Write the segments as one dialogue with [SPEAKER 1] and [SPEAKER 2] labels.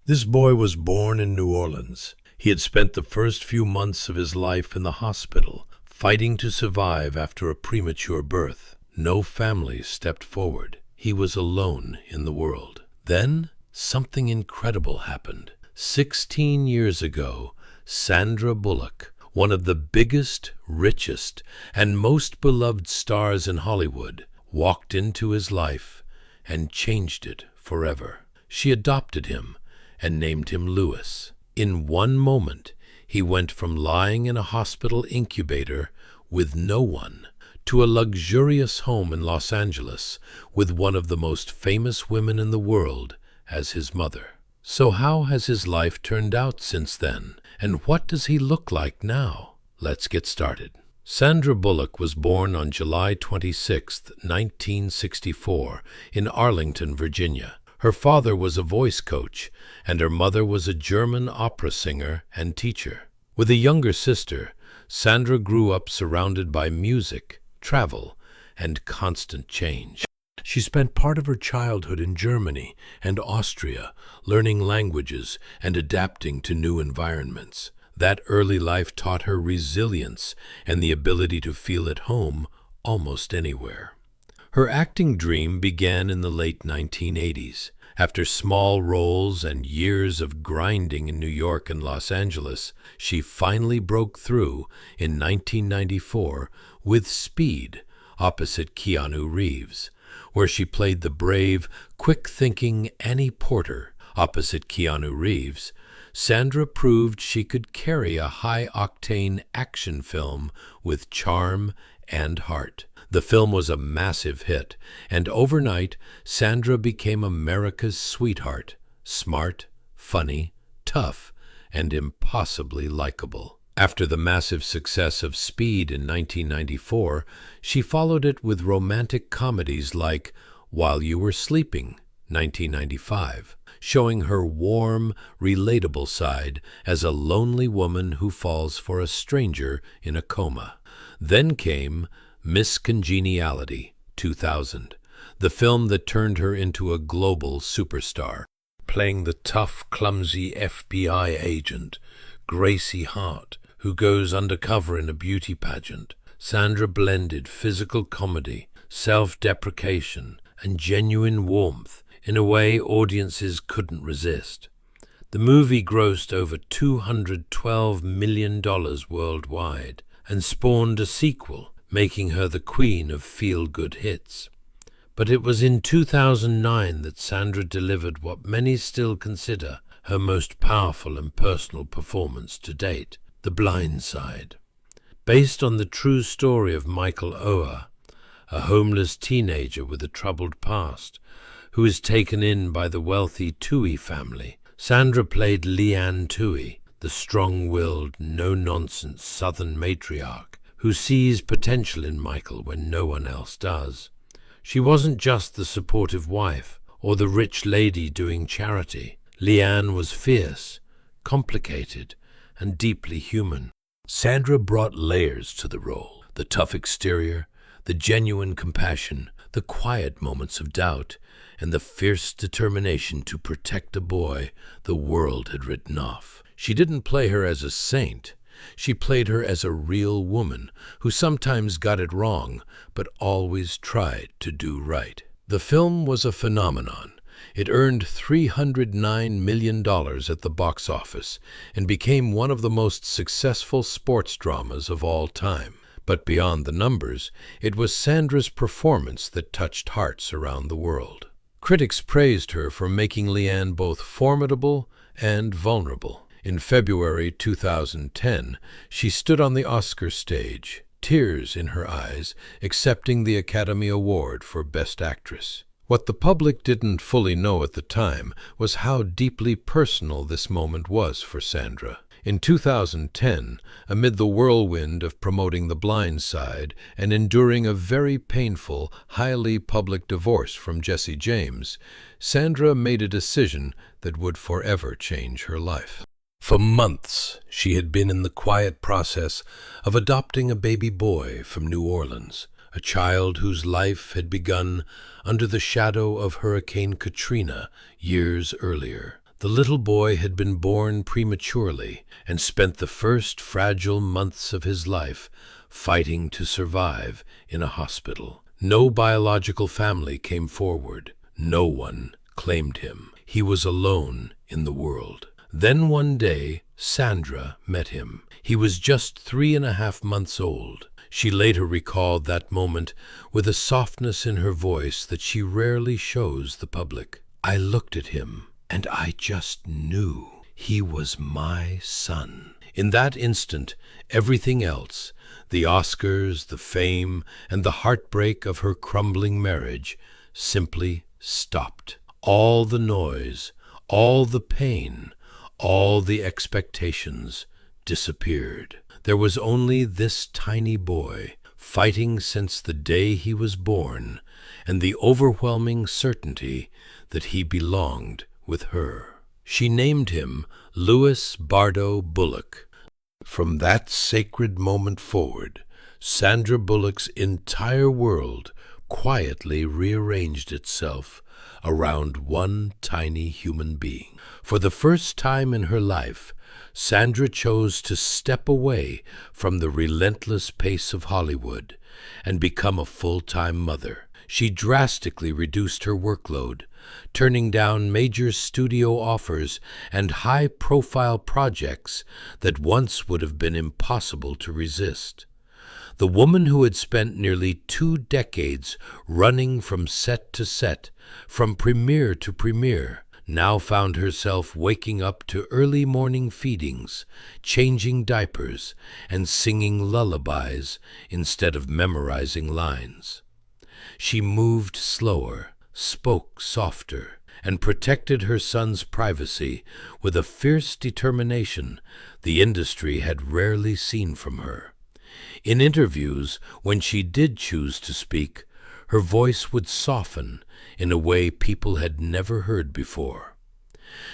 [SPEAKER 1] This boy was born in New Orleans. He had spent the first few months of his life in the hospital, fighting to survive after a premature birth. No family stepped forward. He was alone in the world. Then, something incredible happened. 16 years ago, Sandra Bullock, one of the biggest, richest, and most beloved stars in Hollywood, walked into his life and changed it forever. She adopted him and named him Louis. In one moment, he went from lying in a hospital incubator with no one to a luxurious home in Los Angeles with one of the most famous women in the world as his mother. So how has his life turned out since then? And what does he look like now? Let's get started. Sandra Bullock was born on July 26, 1964, in Arlington, Virginia. Her father was a voice coach, and her mother was a German opera singer and teacher. With a younger sister, Sandra grew up surrounded by music, travel, and constant change. She spent part of her childhood in Germany and Austria, learning languages and adapting to new environments. That early life taught her resilience and the ability to feel at home almost anywhere. Her acting dream began in the late 1980s. After small roles and years of grinding in New York and Los Angeles, she finally broke through in 1994 with Speed, opposite Keanu Reeves, where she played the brave, quick-thinking Annie Porter. Opposite Keanu Reeves, Sandra proved she could carry a high-octane action film with charm and heart. The film was a massive hit, and overnight, Sandra became America's sweetheart, smart, funny, tough, and impossibly likable. After the massive success of Speed in 1994, she followed it with romantic comedies like While You Were Sleeping, 1995, showing her warm, relatable side as a lonely woman who falls for a stranger in a coma. Then came Miss Congeniality, 2000, the film that turned her into a global superstar. Playing the tough, clumsy FBI agent, Gracie Hart, who goes undercover in a beauty pageant, Sandra blended physical comedy, self-deprecation, and genuine warmth in a way audiences couldn't resist. The movie grossed over $212 million worldwide and spawned a sequel, making her the queen of feel-good hits. But it was in 2009 that Sandra delivered what many still consider her most powerful and personal performance to date, The Blind Side. Based on the true story of Michael Oher, a homeless teenager with a troubled past, who is taken in by the wealthy Toohey family, Sandra played Leanne Toohey, the strong-willed, no-nonsense Southern matriarch, who sees potential in Michael when no one else does. She wasn't just the supportive wife or the rich lady doing charity. Leanne was fierce, complicated, and deeply human. Sandra brought layers to the role: the tough exterior, the genuine compassion, the quiet moments of doubt, and the fierce determination to protect a boy the world had written off. She didn't play her as a saint. She played her as a real woman who sometimes got it wrong, but always tried to do right. The film was a phenomenon. It earned $309 million at the box office and became one of the most successful sports dramas of all time. But beyond the numbers, it was Sandra's performance that touched hearts around the world. Critics praised her for making Leanne both formidable and vulnerable. In February 2010, she stood on the Oscar stage, tears in her eyes, accepting the Academy Award for Best Actress. What the public didn't fully know at the time was how deeply personal this moment was for Sandra. In 2010, amid the whirlwind of promoting The Blind Side and enduring a very painful, highly public divorce from Jesse James, Sandra made a decision that would forever change her life. For months, she had been in the quiet process of adopting a baby boy from New Orleans, a child whose life had begun under the shadow of Hurricane Katrina years earlier. The little boy had been born prematurely and spent the first fragile months of his life fighting to survive in a hospital. No biological family came forward. No one claimed him. He was alone in the world. Then one day, Sandra met him. He was just 3.5 months old. She later recalled that moment with a softness in her voice that she rarely shows the public. I looked at him, and I just knew he was my son. In that instant, everything else, the Oscars, the fame, and the heartbreak of her crumbling marriage, simply stopped. All the noise, all the pain, all the expectations disappeared. There was only this tiny boy, fighting since the day he was born, and the overwhelming certainty that he belonged with her. She named him Louis Bardo Bullock. From that sacred moment forward, Sandra Bullock's entire world quietly rearranged itself around one tiny human being. For the first time in her life, Sandra chose to step away from the relentless pace of Hollywood and become a full-time mother. She drastically reduced her workload, turning down major studio offers and high-profile projects that once would have been impossible to resist. The woman who had spent nearly 2 decades running from set to set, from premiere to premiere, now found herself waking up to early morning feedings, changing diapers, and singing lullabies instead of memorizing lines. She moved slower, spoke softer, and protected her son's privacy with a fierce determination the industry had rarely seen from her. In interviews, when she did choose to speak, her voice would soften in a way people had never heard before.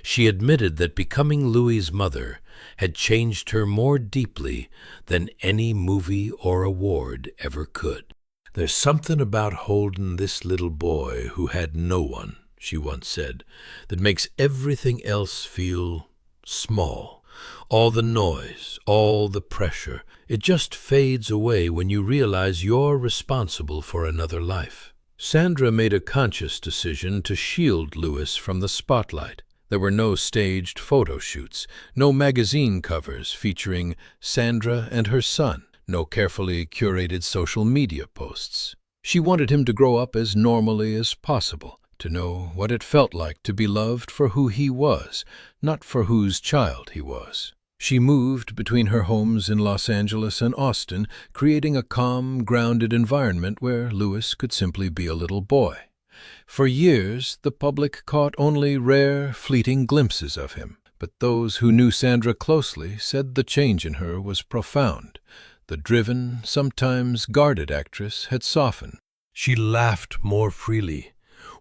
[SPEAKER 1] She admitted that becoming Louis's mother had changed her more deeply than any movie or award ever could. "There's something about holding this little boy who had no one," she once said, "that makes everything else feel small. All the noise, all the pressure, it just fades away when you realize you're responsible for another life." Sandra made a conscious decision to shield Louis from the spotlight. There were no staged photo shoots, no magazine covers featuring Sandra and her son, no carefully curated social media posts. She wanted him to grow up as normally as possible, to know what it felt like to be loved for who he was, not for whose child he was. She moved between her homes in Los Angeles and Austin, creating a calm, grounded environment where Louis could simply be a little boy. For years, the public caught only rare, fleeting glimpses of him, but those who knew Sandra closely said the change in her was profound. The driven, sometimes guarded actress had softened. She laughed more freely,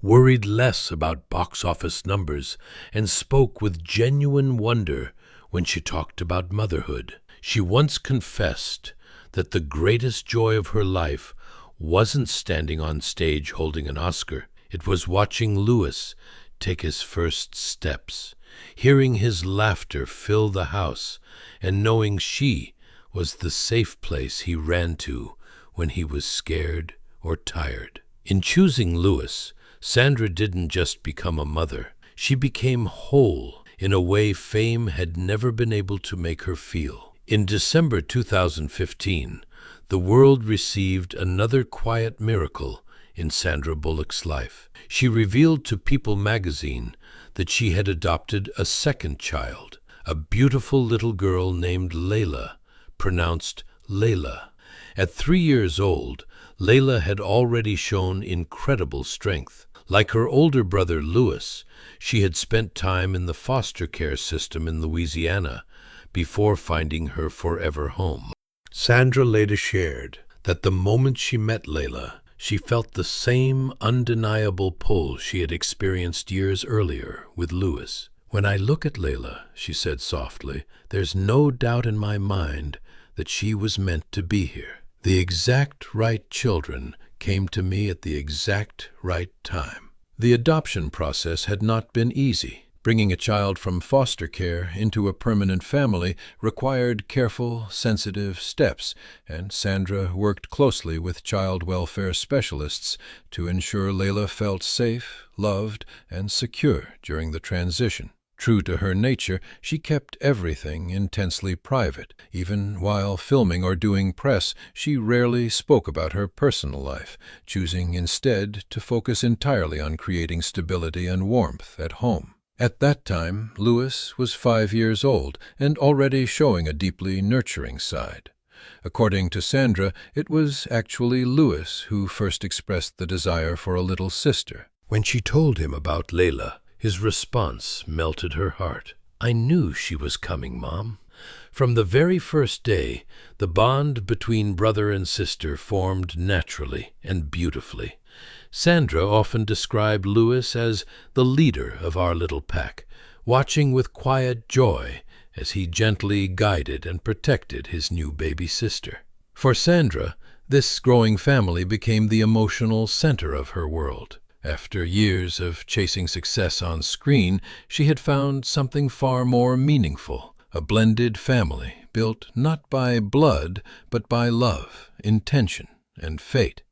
[SPEAKER 1] worried less about box office numbers, and spoke with genuine wonder when she talked about motherhood. She once confessed that the greatest joy of her life wasn't standing on stage holding an Oscar. It was watching Louis take his first steps, hearing his laughter fill the house, and knowing she was the safe place he ran to when he was scared or tired. In choosing Louis, Sandra didn't just become a mother. She became whole in a way fame had never been able to make her feel. In December 2015, the world received another quiet miracle in Sandra Bullock's life. She revealed to People magazine that she had adopted a second child, a beautiful little girl named Laila, pronounced Laila. At 3 years old, Laila had already shown incredible strength. Like her older brother Louis, she had spent time in the foster care system in Louisiana before finding her forever home. Sandra later shared that the moment she met Laila, she felt the same undeniable pull she had experienced years earlier with Louis. "When I look at Laila," she said softly, "there's no doubt in my mind that she was meant to be here. The exact right children came to me at the exact right time." The adoption process had not been easy.
[SPEAKER 2] Bringing a child from foster care into a permanent family required careful, sensitive steps, and Sandra worked closely with child welfare specialists to ensure Laila felt safe, loved, and secure during the transition. True to her nature, she kept everything intensely private. Even while filming or doing press, she rarely spoke about her personal life, choosing instead to focus entirely on creating stability and warmth at home. At that time, Louis was 5 years old and already showing a deeply nurturing side. According to Sandra, it was actually Louis who first expressed the desire for a little sister.
[SPEAKER 1] When she told him about Laila, his response melted her heart. "I knew she was coming, Mom." From the very first day, the bond between brother and sister formed naturally and beautifully. Sandra often described Louis as the leader of our little pack, watching with quiet joy as he gently guided and protected his new baby sister. For Sandra, this growing family became the emotional center of her world. After years of chasing success on screen, she had found something far more meaningful, a blended family built not by blood, but by love, intention, and fate.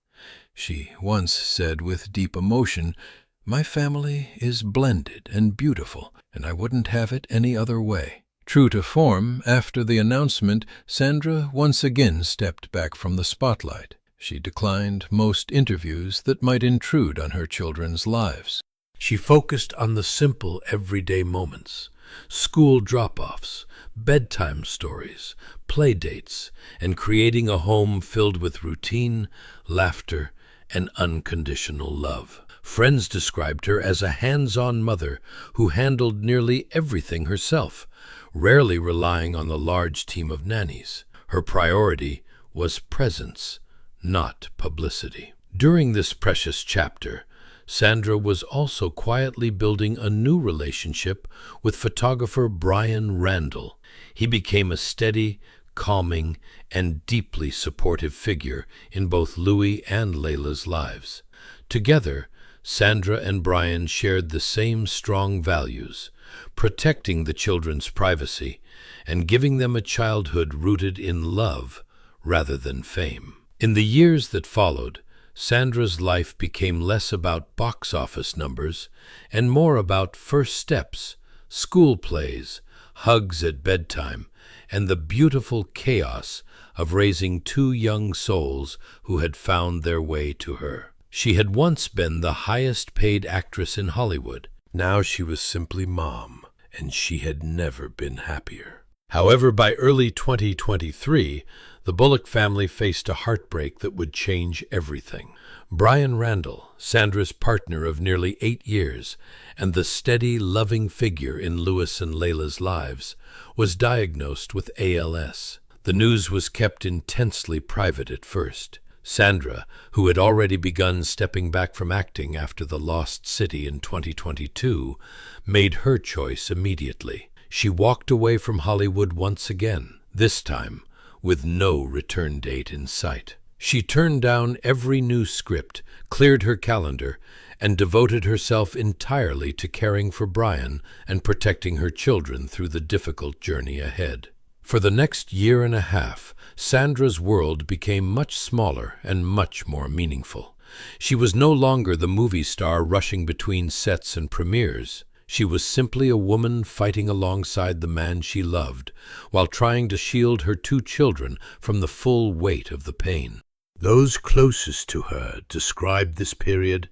[SPEAKER 1] She once said with deep emotion, "My family is blended and beautiful, and I wouldn't have it any other way." True to form, after the announcement, Sandra once again stepped back from the spotlight. She declined most interviews that might intrude on her children's lives. She focused on the simple, everyday moments: school drop-offs, bedtime stories, play dates, and creating a home filled with routine, laughter, and unconditional love. Friends described her as a hands-on mother who handled nearly everything herself, rarely relying on the large team of nannies. Her priority was presence, not publicity. During this precious chapter, Sandra was also quietly building a new relationship with photographer Bryan Randall. He became a steady, calming, and deeply supportive figure in both Louis and Laila's lives. Together, Sandra and Bryan shared the same strong values: protecting the children's privacy and giving them a childhood rooted in love rather than fame. In the years that followed, Sandra's life became less about box office numbers and more about first steps, school plays, hugs at bedtime, and the beautiful chaos of raising two young souls who had found their way to her. She had once been the highest-paid actress in Hollywood. Now she was simply Mom, and she had never been happier. However, by early 2023, the Bullock family faced a heartbreak that would change everything. Bryan Randall, Sandra's partner of nearly 8 years, and the steady, loving figure in Louis and Laila's lives, was diagnosed with ALS. The news was kept intensely private at first. Sandra, who had already begun stepping back from acting after The Lost City in 2022, made her choice immediately. She walked away from Hollywood once again, this time with no return date in sight. She turned down every new script, cleared her calendar, and devoted herself entirely to caring for Bryan and protecting her children through the difficult journey ahead. For the next year and a half, Sandra's world became much smaller and much more meaningful. She was no longer the movie star rushing between sets and premieres. She was simply a woman fighting alongside the man she loved, while trying to shield her 2 children from the full weight of the pain. Those closest to her described this period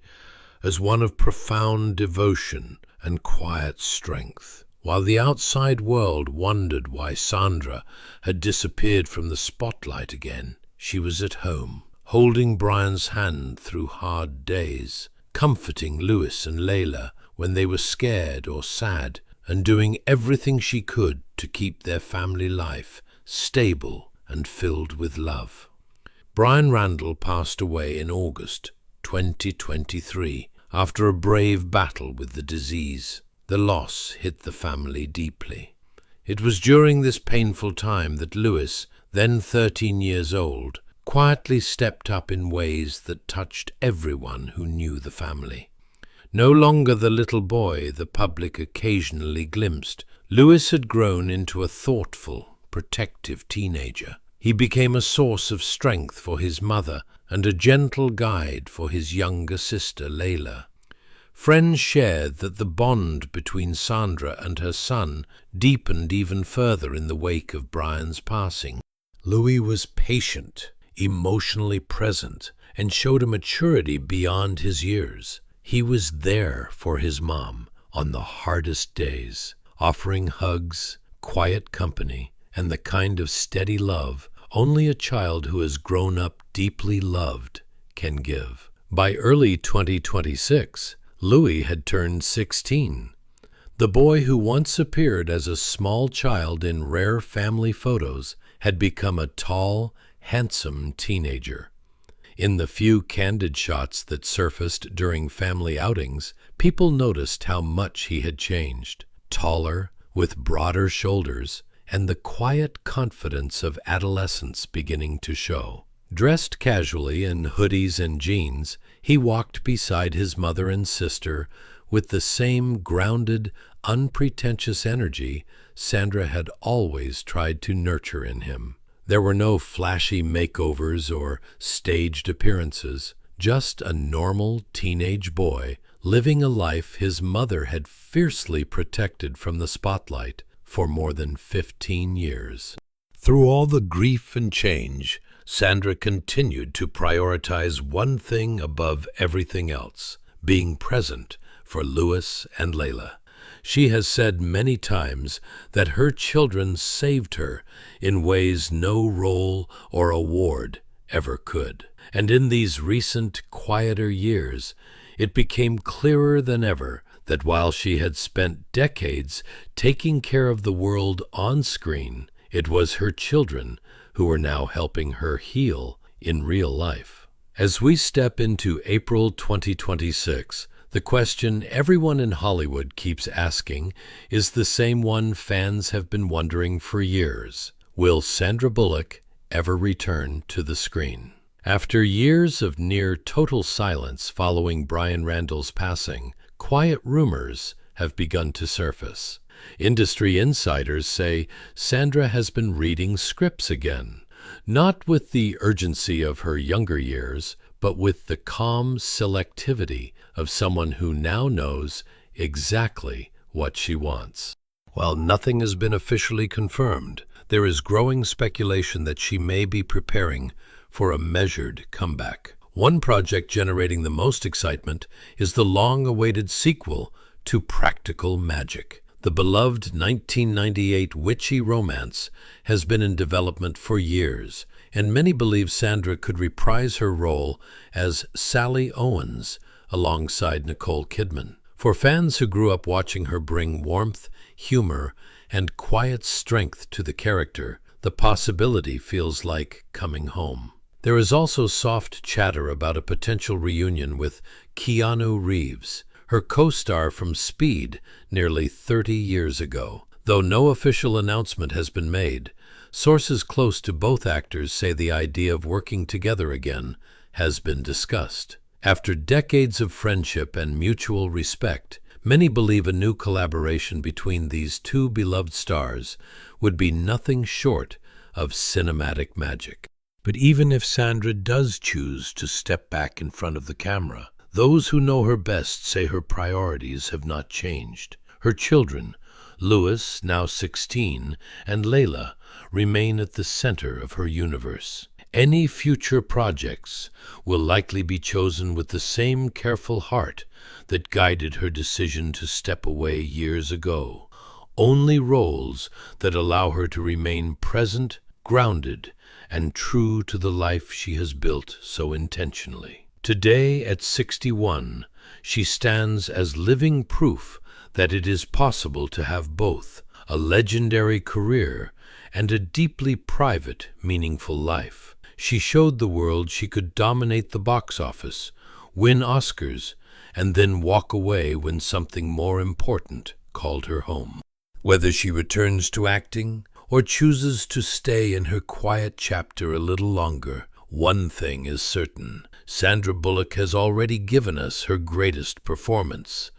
[SPEAKER 1] as one of profound devotion and quiet strength. While the outside world wondered why Sandra had disappeared from the spotlight again, she was at home, holding Bryan's hand through hard days, comforting Louis and Laila when they were scared or sad, and doing everything she could to keep their family life stable and filled with love. Bryan Randall passed away in August 2023 after a brave battle with the disease. The loss hit the family deeply. It was during this painful time that Louis, then 13 years old, quietly stepped up in ways that touched everyone who knew the family. No longer the little boy the public occasionally glimpsed, Louis had grown into a thoughtful, protective teenager. He became a source of strength for his mother and a gentle guide for his younger sister, Laila. Friends shared that the bond between Sandra and her son deepened even further in the wake of Bryan's passing. Louis was patient, emotionally present, and showed a maturity beyond his years. He was there for his mom on the hardest days, offering hugs, quiet company, and the kind of steady love only a child who has grown up deeply loved can give. By early 2026, Louis had turned 16. The boy who once appeared as a small child in rare family photos had become a tall, handsome teenager. In the few candid shots that surfaced during family outings, people noticed how much he had changed. Taller, with broader shoulders, and the quiet confidence of adolescence beginning to show. Dressed casually in hoodies and jeans, he walked beside his mother and sister with the same grounded, unpretentious energy Sandra had always tried to nurture in him. There were no flashy makeovers or staged appearances, just a normal teenage boy living a life his mother had fiercely protected from the spotlight for more than 15 years. Through all the grief and change, Sandra continued to prioritize one thing above everything else, being present for Louis and Laila. She has said many times that her children saved her in ways no role or award ever could. And in these recent, quieter years, it became clearer than ever that while she had spent decades taking care of the world on screen, it was her children who were now helping her heal in real life. As we step into April 2026, the question everyone in Hollywood keeps asking is the same one fans have been wondering for years. Will Sandra Bullock ever return to the screen? After years of near total silence following Randall's passing, quiet rumors have begun to surface. Industry insiders say Sandra has been reading scripts again, not with the urgency of her younger years, but with the calm selectivity of someone who now knows exactly what she wants. While nothing has been officially confirmed, there is growing speculation that she may be preparing for a measured comeback. One project generating the most excitement is the long-awaited sequel to Practical Magic. The beloved 1998 witchy romance has been in development for years, and many believe Sandra could reprise her role as Sally Owens alongside Nicole Kidman. For fans who grew up watching her bring warmth, humor, and quiet strength to the character, the possibility feels like coming home. There is also soft chatter about a potential reunion with Keanu Reeves, her co-star from Speed nearly 30 years ago. Though no official announcement has been made, sources close to both actors say the idea of working together again has been discussed. After decades of friendship and mutual respect, many believe a new collaboration between these two beloved stars would be nothing short of cinematic magic. But even if Sandra does choose to step back in front of the camera, those who know her best say her priorities have not changed. Her children, Louis, now 16, and Laila, remain at the center of her universe. Any future projects will likely be chosen with the same careful heart that guided her decision to step away years ago. Only roles that allow her to remain present, grounded, and true to the life she has built so intentionally. Today, at 61, she stands as living proof that it is possible to have both a legendary career and a deeply private, meaningful life. She showed the world she could dominate the box office, win Oscars, and then walk away when something more important called her home. Whether she returns to acting or chooses to stay in her quiet chapter a little longer, One thing is certain. Sandra Bullock has already given us her greatest performance,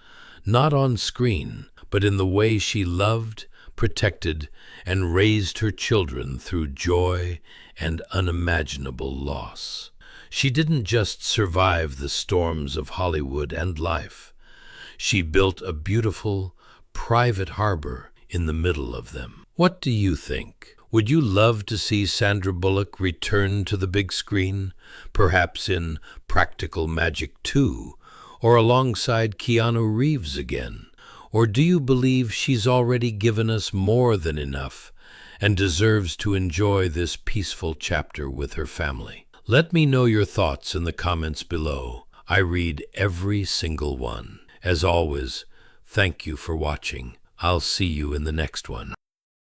[SPEAKER 1] not on screen, but in the way she loved, protected, and raised her children through joy and unimaginable loss. She didn't just survive the storms of Hollywood and life. She built a beautiful, private harbor in the middle of them. What do you think? Would you love to see Sandra Bullock return to the big screen, perhaps in Practical Magic 2, or alongside Keanu Reeves again? Or do you believe she's already given us more than enough and deserves to enjoy this peaceful chapter with her family? Let me know your thoughts in the comments below. I read every single one. As always, thank you for watching. I'll see you in the next one.